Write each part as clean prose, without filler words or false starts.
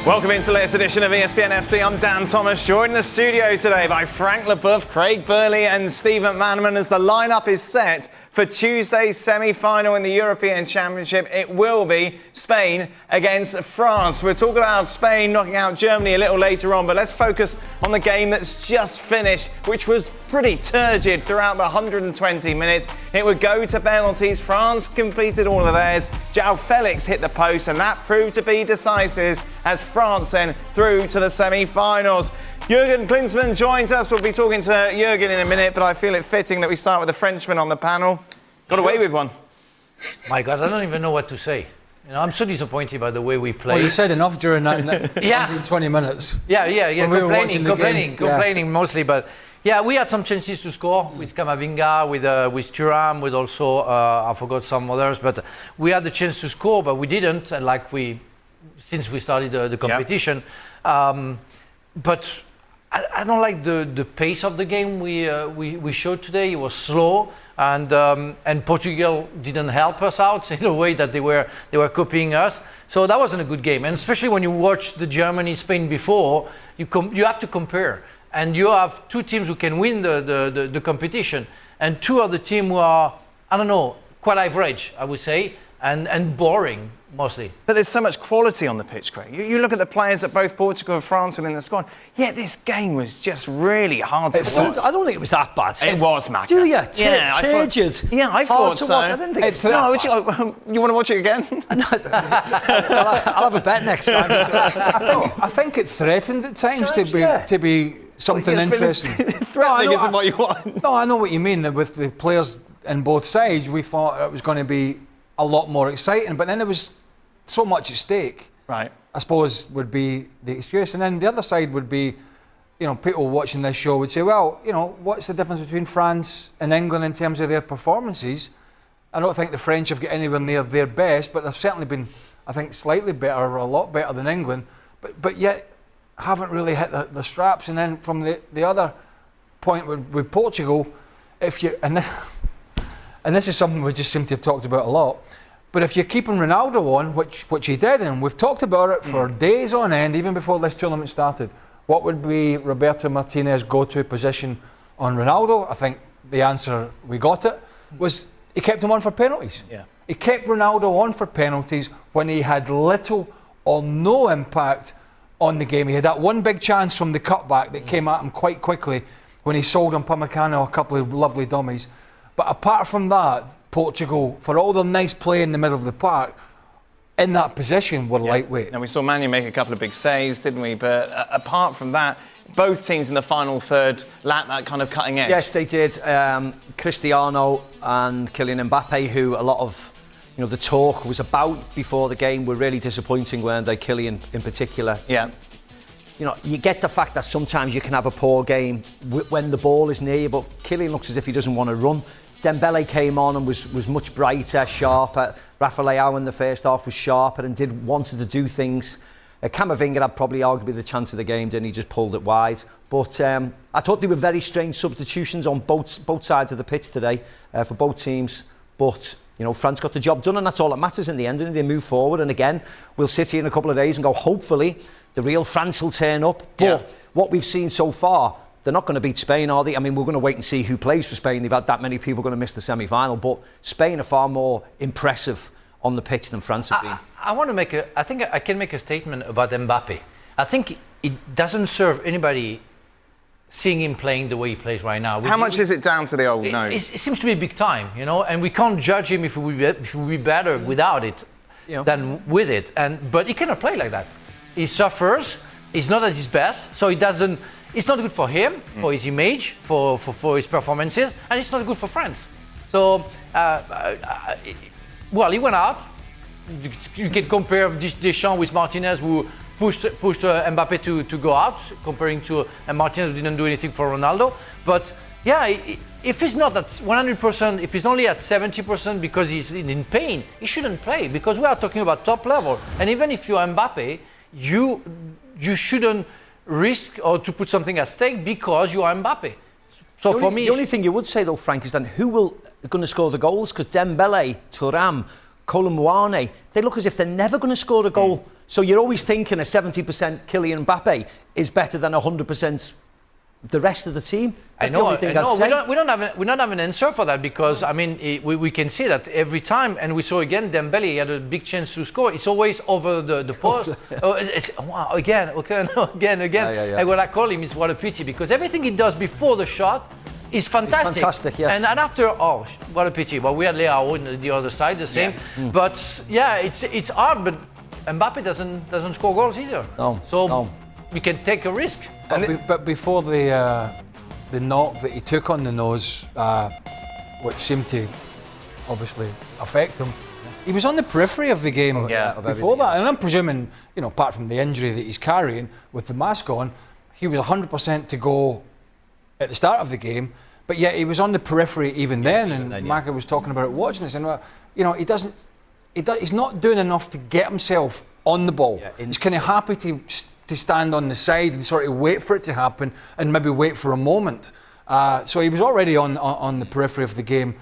Welcome into the latest edition of ESPN FC. I'm Dan Thomas, joined in the studio today by Frank Leboeuf, Craig Burley and Steve McManaman as the lineup is set for Tuesday's semi-final in the European Championship. It will be Spain against France. We'll talk about Spain knocking out Germany a little later on, but let's focus on the game that's just finished, which was pretty turgid throughout the 120 minutes. It would go to penalties. France completed all of theirs. João Felix hit the post, and that proved to be decisive as France then through to the semi-finals. Jurgen Klinsmann joins us. We'll be talking to Jurgen in a minute, but I feel it fitting that we start with the Frenchman on the panel. Got away with one. My God, I don't even know what to say. You know, I'm so disappointed by the way we played. Well, you said enough during that 120 minutes. Yeah. Complaining mostly, but yeah, we had some chances to score with Camavinga, with Thuram, with also I forgot some others, but we had the chance to score, but we didn't. And since we started the competition, but I don't like the pace of the game we showed today. It was slow. And Portugal didn't help us out in a way that they were copying us. So that wasn't a good game. And especially when you watch the Germany-Spain before, you have to compare. And you have two teams who can win the competition, and two of the teams who are, I don't know, quite average, I would say, and boring mostly. But there's so much quality on the pitch, Craig. You look at the players that both Portugal and France were in the squad. Yeah, this game was just really hard to watch. I don't think it was that bad. It was, Mac. Do you? I thought so. I didn't think it was. You want to watch it again? I'll have a bet next time. I think it threatened at times to be something interesting. Threatening isn't what you want. No, I know what you mean. With the players on both sides, we thought it was going to be a lot more exciting, but then there was so much at stake. Right. I suppose would be the excuse, and then the other side would be, people watching this show would say, well, what's the difference between France and England in terms of their performances? I don't think the French have got anywhere near their best, but they've certainly been, I think, slightly better or a lot better than England, but yet haven't really hit the straps. And then from the other point with Portugal, and this is something we just seem to have talked about a lot, but if you're keeping Ronaldo on, which he did, and we've talked about it for days on end, even before this tournament started, what would be Roberto Martinez's go-to position on Ronaldo? I think the answer, we got it, was he kept him on for penalties. Yeah. He kept Ronaldo on for penalties when he had little or no impact on the game. He had that one big chance from the cutback that came at him quite quickly when he sold on Upamecano a couple of lovely dummies. But apart from that, Portugal, for all the nice play in the middle of the park, in that position were lightweight. Now we saw Manu make a couple of big saves, didn't we? But apart from that, both teams in the final third lacked that kind of cutting edge. Yes, they did. Cristiano and Kylian Mbappe, who a lot of the talk was about before the game, were really disappointing, weren't they? Kylian in particular. Yeah. You get the fact that sometimes you can have a poor game when the ball is near you, but Kylian looks as if he doesn't want to run. Dembele came on and was much brighter, sharper. Rafa Leao in the first half was sharper and wanted to do things. Camavinga had probably arguably the chance of the game, didn't he? Just pulled it wide. But I thought they were very strange substitutions on both sides of the pitch today for both teams. But France got the job done, and that's all that matters in the end. And they move forward, and again, we'll sit here in a couple of days and go, hopefully, the real France will turn up. But what we've seen so far, they're not going to beat Spain, are they? I mean, we're going to wait and see who plays for Spain. They've had that many people going to miss the semi-final, but Spain are far more impressive on the pitch than France have been. I think I can make a statement about Mbappe. I think it doesn't serve anybody seeing him playing the way he plays right now. How much is it down to the old nose? It seems to be big time, and we can't judge him if we be better without it than with it. But he cannot play like that. He suffers. He's not at his best, so it's not good for him, for his image, for his performances, and it's not good for France. So, he went out. You can compare Deschamps with Martinez, who pushed Mbappe to go out, comparing to Martinez, who didn't do anything for Ronaldo. But if he's not at 100%, if he's only at 70% because he's in pain, he shouldn't play, because we are talking about top level. And even if you're Mbappe, you shouldn't risk or to put something at stake because you are Mbappe. So for me, the only thing you would say though, Frank, is then who will going to score the goals? Because Dembele, Thuram, Kolo Muani, they look as if they're never going to score a goal So you're always thinking a 70% Kylian Mbappe is better than 100% the rest of the team. That's the only thing I'd say. We don't have an answer for that, because I mean we can see that every time, and we saw again Dembele had a big chance to score. It's always over the post. Wow, again. Yeah. And what I call him is, what a pity, because everything he does before the shot is fantastic. It's fantastic, yeah. And after, what a pity. Well, we had Leao on the other side, the same. Yes. But yeah, it's hard. But Mbappe doesn't score goals either. No. We can take a risk. But before the knock that he took on the nose, which seemed to obviously affect him, he was on the periphery of the game before that. And I'm presuming, apart from the injury that he's carrying with the mask on, he was 100% to go at the start of the game. But yet he was on the periphery even then. And Maka was talking about it watching this, and he's not doing enough to get himself on the ball. He's kind of happy to stand on the side and sort of wait for it to happen and maybe wait for a moment. So he was already on the periphery of the game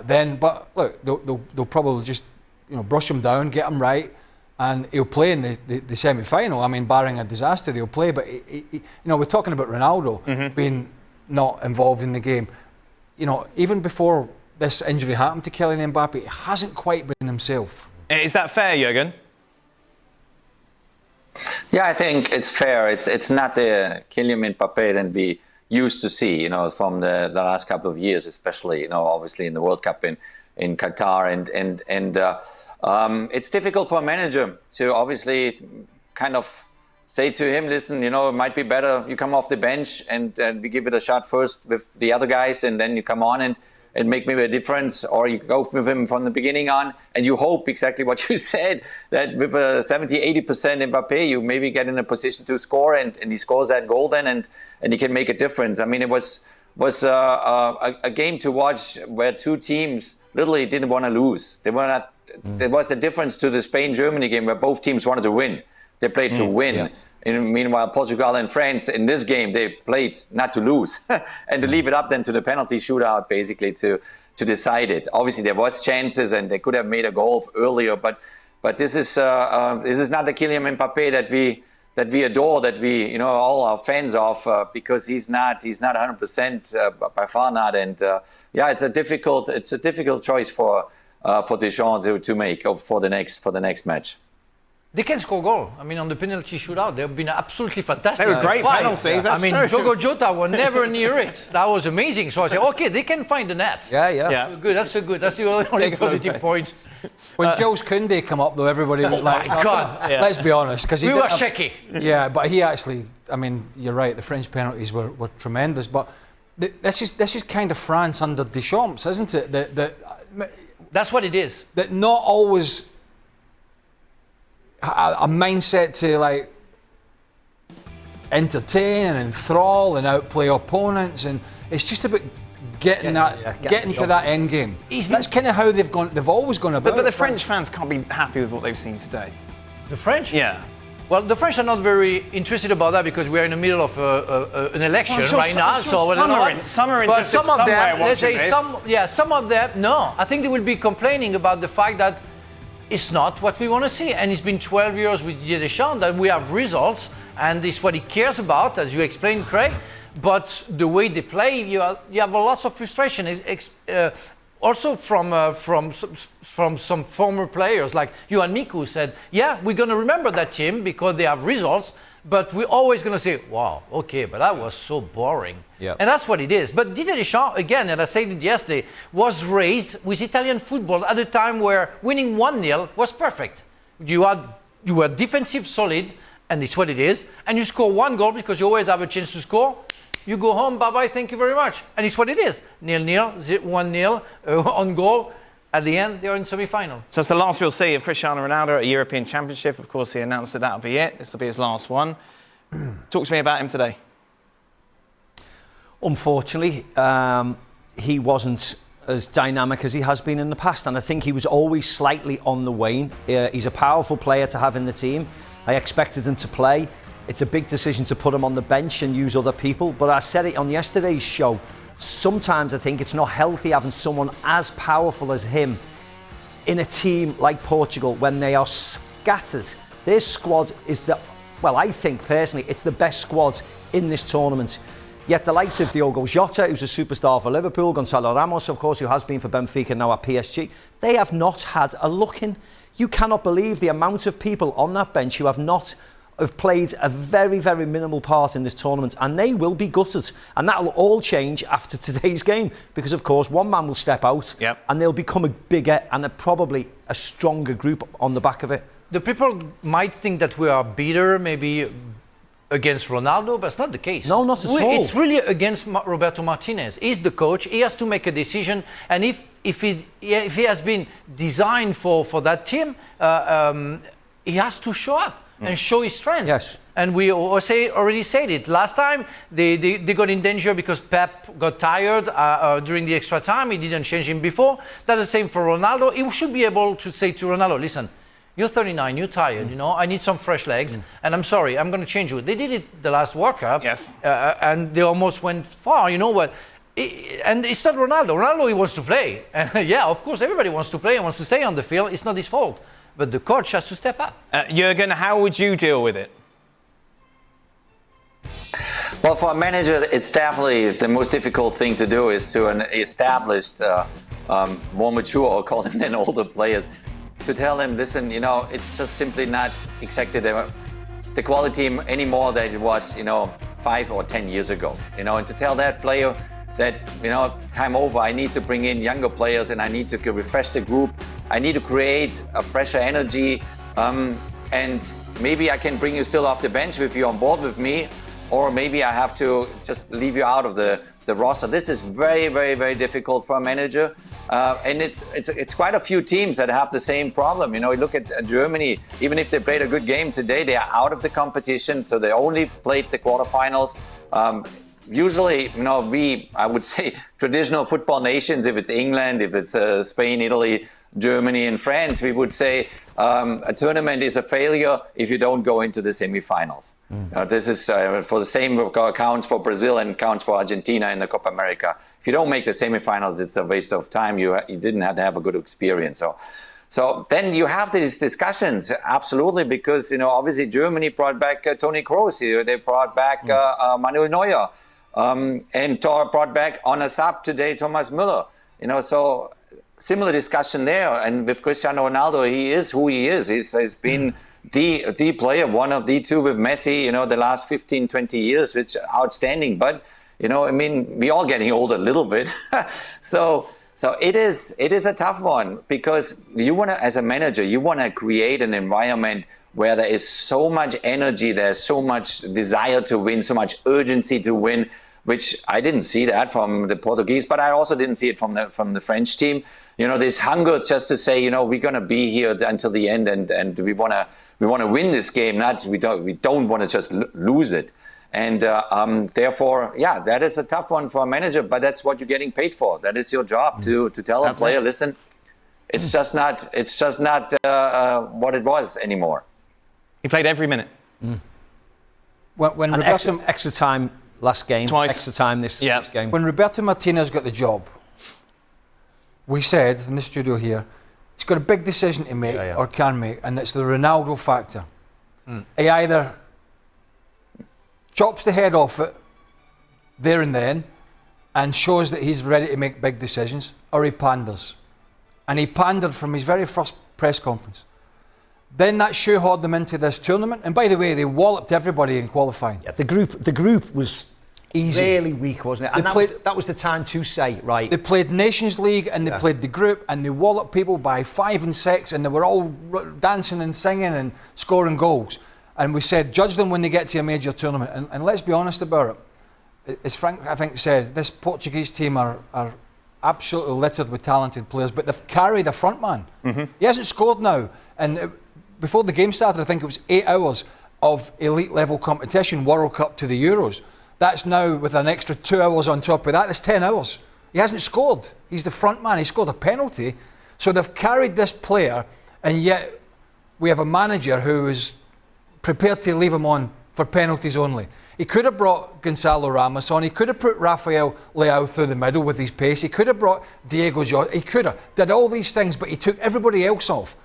then. But look, they'll probably just brush him down, get him right, and he'll play in the semi-final. I mean, barring a disaster, he'll play. But we're talking about Ronaldo being not involved in the game. Even before this injury happened to Kylian Mbappe, he hasn't quite been himself. Is that fair, Jurgen? Yeah, I think it's fair. It's not the Kylian Mbappe that we used to see, from the last couple of years, especially, obviously in the World Cup in Qatar, and it's difficult for a manager to obviously kind of say to him, listen, it might be better you come off the bench and we give it a shot first with the other guys, and then you come on and make maybe a difference, or you go with him from the beginning on, and you hope exactly what you said, that with a 70-80% Mbappe, you maybe get in a position to score, and he scores that goal then, and he can make a difference. I mean, it was a game to watch where two teams literally didn't want to lose. They were not. There was a difference to the Spain-Germany game where both teams wanted to win. They played to win. Yeah. And meanwhile, Portugal and France, in this game, they played not to lose and to leave it up then to the penalty shootout, basically, to decide it. Obviously, there was chances and they could have made a goal earlier, but this is not the Kylian Mbappe that we adore, that we all are fans of, because he's not 100%, by far not. And it's a difficult choice for Deschamps to make for the next match. They can score goal. I mean, on the penalty shootout, they've been absolutely fantastic. They were great penalties. I mean, Diogo Jota were never near it. That was amazing. So I said, okay, they can find the net. Yeah. So good. That's the only positive point. When Jules Koundé came up, though, everybody was like, my God. Let's be honest. Because we were shaky. Yeah, but he actually, I mean, you're right, the French penalties were tremendous. But this is kind of France under Deschamps, isn't it? That's what it is. That not always a mindset to entertain and enthrall and outplay opponents, and it's just about getting to that end game. That's kind of how they've always gone about. But the French fans can't be happy with what they've seen today. The French? Yeah. Well, the French are not very interested about that because we are in the middle of an election right now. Some are interested some of them, let's say this. some of them, no. I think they will be complaining about the fact that it's not what we want to see. And it's been 12 years with Didier Deschamps that we have results, and it's what he cares about, as you explained, Craig. But the way they play, you have lots of frustration. Also from some former players like you and Miku said, yeah, we're going to remember that team because they have results, but we're always going to say, wow, okay, but that was so boring. Yep. And that's what it is. But Didier Deschamps, again, and I said it yesterday, was raised with Italian football at a time where winning 1-0 was perfect. You were defensive solid, and it's what it is, and you score one goal because you always have a chance to score. You go home, bye-bye, thank you very much. And it's what it is. 0-0, 1-0, on goal. At the end, they're in semi-final. So it's the last we'll see of Cristiano Ronaldo at a European Championship. Of course, he announced that that'll be it. This will be his last one. Talk to me about him today. Unfortunately, he wasn't as dynamic as he has been in the past, and I think he was always slightly on the wane. He's a powerful player to have in the team. I expected him to play. It's a big decision to put him on the bench and use other people, but I said it on yesterday's show. Sometimes I think it's not healthy having someone as powerful as him in a team like Portugal when they are scattered. Their squad is I think personally, it's the best squad in this tournament. Yet the likes of Diogo Jota, who's a superstar for Liverpool, Gonzalo Ramos, of course, who has been for Benfica, now at PSG, they have not had a look in. You cannot believe the amount of people on that bench who have played a very, very minimal part in this tournament, and they will be gutted. And that will all change after today's game, because, of course, one man will step out, and they'll become a bigger and probably a stronger group on the back of it. The people might think that we are bitter, maybe against Ronaldo, but it's not the case. No, not at all. It's really against Roberto Martinez. He's the coach. He has to make a decision, and if he has been designed for that team, he has to show up and show his strength. Yes. And we already said it. Last time, they got in danger because Pep got tired during the extra time. He didn't change him before. That's the same for Ronaldo. He should be able to say to Ronaldo, listen, you're 39, you're tired, I need some fresh legs, and I'm sorry, I'm going to change you. They did it the last World Cup, and they almost went far, and it's not Ronaldo. Ronaldo, he wants to play. And yeah, of course, everybody wants to play and wants to stay on the field. It's not his fault. But the coach has to step up. Jurgen, how would you deal with it? Well, for a manager, it's definitely the most difficult thing to do is to an established, more mature, or call them then older players, to tell them, listen, it's just simply not exactly the quality anymore that it was, 5 or 10 years ago. And to tell that player that, time over, I need to bring in younger players and I need to refresh the group. I need to create a fresher energy. And maybe I can bring you still off the bench if you're on board with me, or maybe I have to just leave you out of the roster. This is very, very, very difficult for a manager. And it's quite a few teams that have the same problem. You look at Germany, even if they played a good game today, they are out of the competition, so they only played the quarterfinals. Usually, I would say traditional football nations, if it's England, if it's Spain, Italy, Germany and France, we would say a tournament is a failure if you don't go into the semifinals. This is for the same counts for Brazil and counts for Argentina in the Copa America. If you don't make the semifinals, it's a waste of time. You didn't have to have a good experience. So then you have these discussions, absolutely, because obviously Germany brought back Toni Kroos. They brought back Manuel Neuer, and brought back on a sub today Thomas Müller. So similar discussion there. And with Cristiano Ronaldo, he is who he is. He's been the player, one of the two with Messi, the last 15, 20 years, which are outstanding. But, we're all getting older a little bit. So it is a tough one, because you want to, as a manager, you want to create an environment where there is so much energy, there's so much desire to win, so much urgency to win, which I didn't see that from the Portuguese, but I also didn't see it from the French team. This hunger just to say, we're going to be here until the end, and we want to win this game. We don't want to just lose it. And therefore, that is a tough one for a manager, but that's what you're getting paid for. That is your job to tell a player, listen, it's just not what it was anymore. He played every minute. When extra time last game, twice. Extra time this game. When Roberto Martinez got the job, we said in the studio here, he's got a big decision to make or can make, and it's the Ronaldo factor. He either chops the head off it there and then and shows that he's ready to make big decisions, or he panders. And he pandered from his very first press conference. Then that shoehorned them into this tournament. And by the way, they walloped everybody in qualifying. Yeah, the group was easy, really weak, wasn't it? And that was the time to say, right. They played Nations League and they played the group, and they walloped people by 5 and 6, and they were all dancing and singing and scoring goals. And we said, judge them when they get to a major tournament. And let's be honest about it. As Frank, I think, said, this Portuguese team are absolutely littered with talented players, but they've carried a front man. He hasn't scored now. And before the game started, I think it was 8 hours of elite level competition, World Cup to the Euros. That's now with an extra 2 hours on top of that. It's 10 hours. He hasn't scored. He's the front man. He scored a penalty. So they've carried this player, and yet we have a manager who is prepared to leave him on for penalties only. He could have brought Gonzalo Ramos on. He could have put Rafael Leao through the middle with his pace. He could have brought Diogo Jota. He could have did all these things, but he took everybody else off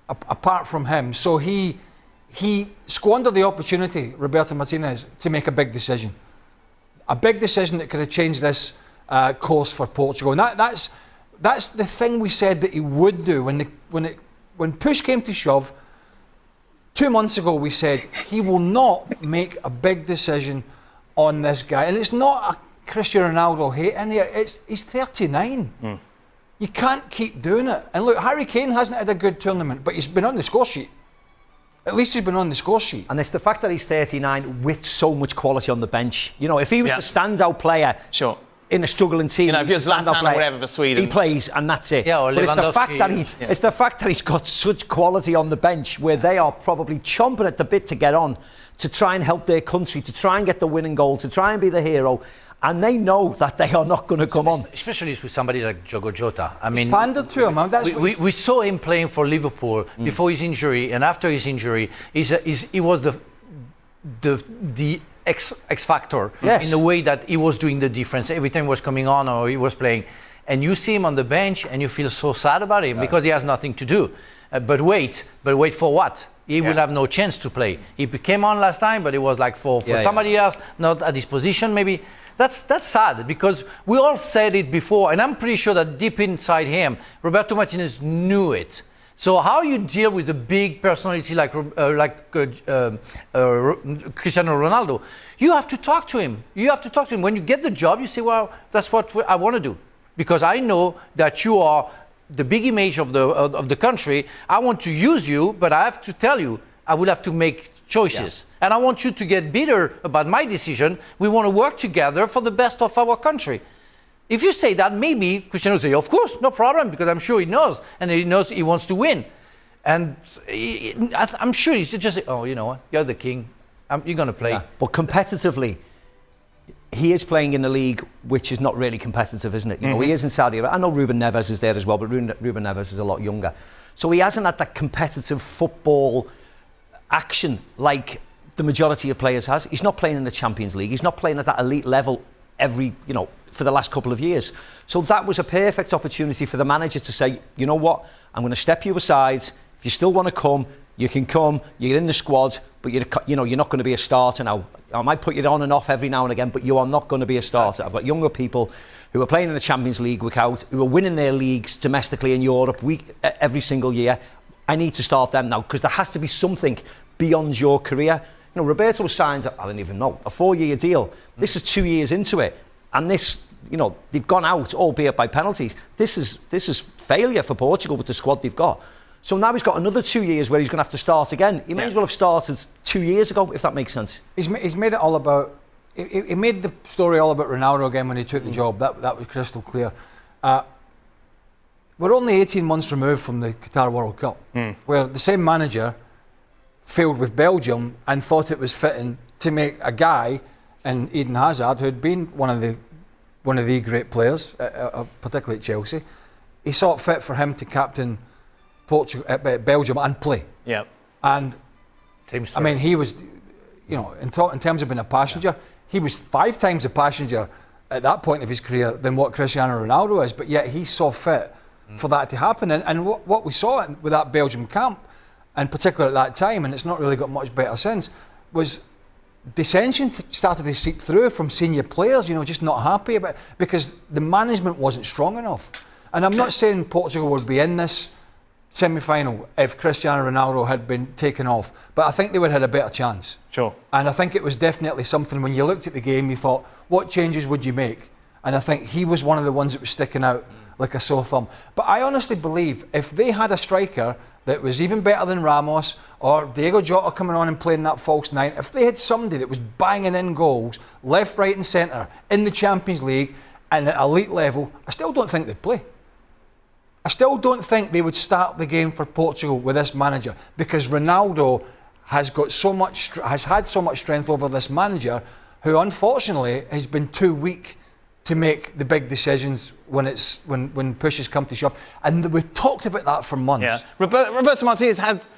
apart from him. So he he squandered the opportunity, Roberto Martinez, to make a big decision. A big decision that could have changed this course for Portugal. And that's the thing we said that he would do. When push came to shove, 2 months ago we said he will not make a big decision on this guy. And it's not a Cristiano Ronaldo hate in here. He's 39. You can't keep doing it. And look, Harry Kane hasn't had a good tournament, but he's been on the score sheet. At least he's been on the score sheet. And it's the fact that he's 39 with so much quality on the bench. You know, if he was the standout player in a struggling team, you know, if you're Zlatan or whatever for Sweden, he plays and that's it. Yeah, or but it's the fact that he's got such quality on the bench where they are probably chomping at the bit to get on, to try and help their country, to try and get the winning goal, to try and be the hero. And they know that they are not going to come on. Especially with somebody like Diogo Jota. I mean, pandered to him. We saw him playing for Liverpool before his injury, and after his injury, he was the X factor in the way that he was doing the difference every time he was coming on or he was playing. And you see him on the bench, and you feel so sad about him because he has nothing to do. But wait for what? He will have no chance to play. He came on last time, but it was like for somebody else, not at his position maybe. That's sad because we all said it before, and I'm pretty sure that deep inside him, Roberto Martinez knew it. So how you deal with a big personality like Cristiano Ronaldo, you have to talk to him. When you get the job, you say, well, that's what I want to do. Because I know that you are the big image of the country. I want to use you, but I have to tell you, I will have to make choices. And I want you to get bitter about my decision. We want to work together for the best of our country. If you say that, maybe Cristiano will say, of course, no problem, because I'm sure he knows, and he knows he wants to win. And I'm sure he's just, oh, you know what, you're the king, you're going to play. Yeah. But competitively, he is playing in a league which is not really competitive, isn't it? You know, he is in Saudi Arabia. I know Ruben Neves is there as well, but Ruben Neves is a lot younger. So he hasn't had that competitive football action like the majority of players has. He's not playing in the Champions League. He's not playing at that elite level for the last couple of years. So that was a perfect opportunity for the manager to say, you know what, I'm going to step you aside. If you still want to come, you can come. You're in the squad, but you're not going to be a starter now. I might put you on and off every now and again, but you are not going to be a starter. I've got younger people who are playing in the Champions League week out, who are winning their leagues domestically in Europe every single year. I need to start them now because there has to be something beyond your career. You know, Roberto was signed, I don't even know, a 4-year deal. This is 2 years into it. And this, they've gone out, albeit by penalties. This is failure for Portugal with the squad they've got. So now he's got another 2 years where he's going to have to start again. He may as well have started 2 years ago, if that makes sense. He's made it all about... He made the story all about Ronaldo again when he took the job. That was crystal clear. We're only 18 months removed from the Qatar World Cup, where the same manager failed with Belgium and thought it was fitting to make a guy in Eden Hazard, who had been one of the great players, particularly at Chelsea. He saw it fit for him to captain Belgium and play. Yeah. And same story. I mean, he was, in terms of being a passenger, he was 5 times a passenger at that point of his career than what Cristiano Ronaldo is. But yet he saw fit for that to happen. And what we saw with that Belgium camp, and particularly at that time, and it's not really got much better since, was dissension started to seep through from senior players, just not happy about it, because the management wasn't strong enough. And I'm not saying Portugal would be in this semi-final if Cristiano Ronaldo had been taken off, but I think they would have had a better chance. Sure. And I think it was definitely something, when you looked at the game, you thought, what changes would you make? And I think he was one of the ones that was sticking out like a sore thumb. But I honestly believe if they had a striker that was even better than Ramos, or Diogo Jota coming on and playing that false 9, if they had somebody that was banging in goals, left, right and centre, in the Champions League and at elite level, I still don't think they'd play. I still don't think they would start the game for Portugal with this manager, because Ronaldo has had so much strength over this manager, who unfortunately has been too weak to make the big decisions when pushes come to shove. And we've talked about that for months. Yeah. Roberto Martinez has